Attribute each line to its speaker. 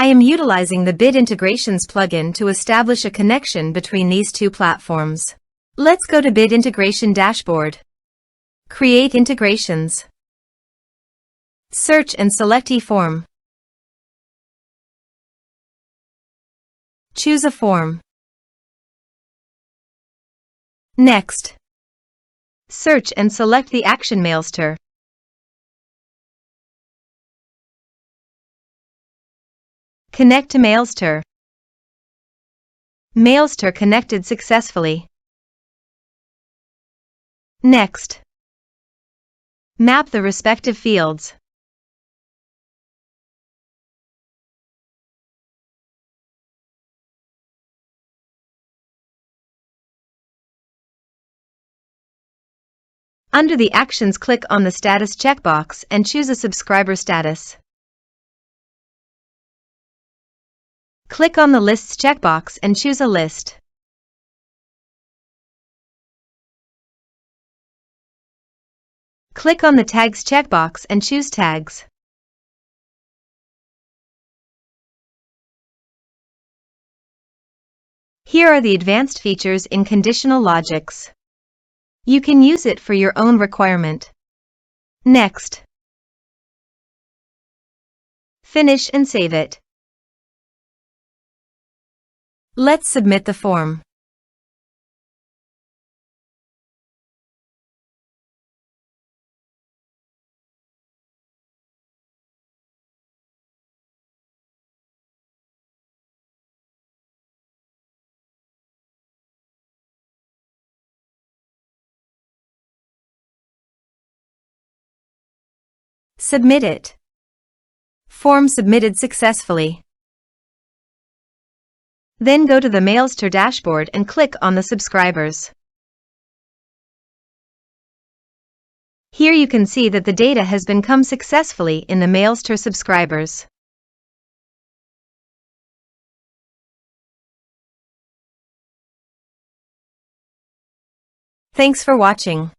Speaker 1: I am utilizing the Bid Integrations plugin to establish a connection between these two platforms. Let's go to Bid Integration Dashboard. Create integrations. Search and select eForm. Choose a form. Next, search and select the action Mailster. Connect to Mailster. Mailster connected successfully. Next, map the respective fields. Under the Actions, click on the Status checkbox and choose a subscriber status. Click on the Lists checkbox and choose a list. Click on the Tags checkbox and choose Tags. Here are the advanced features in conditional logics. You can use it for your own requirement. Next. Finish and save it. Let's submit the form. Submit it. Form submitted successfully. Then go to the Mailster dashboard and click on the subscribers. Here you can see that the data has been come successfully in the Mailster subscribers. Thanks for watching.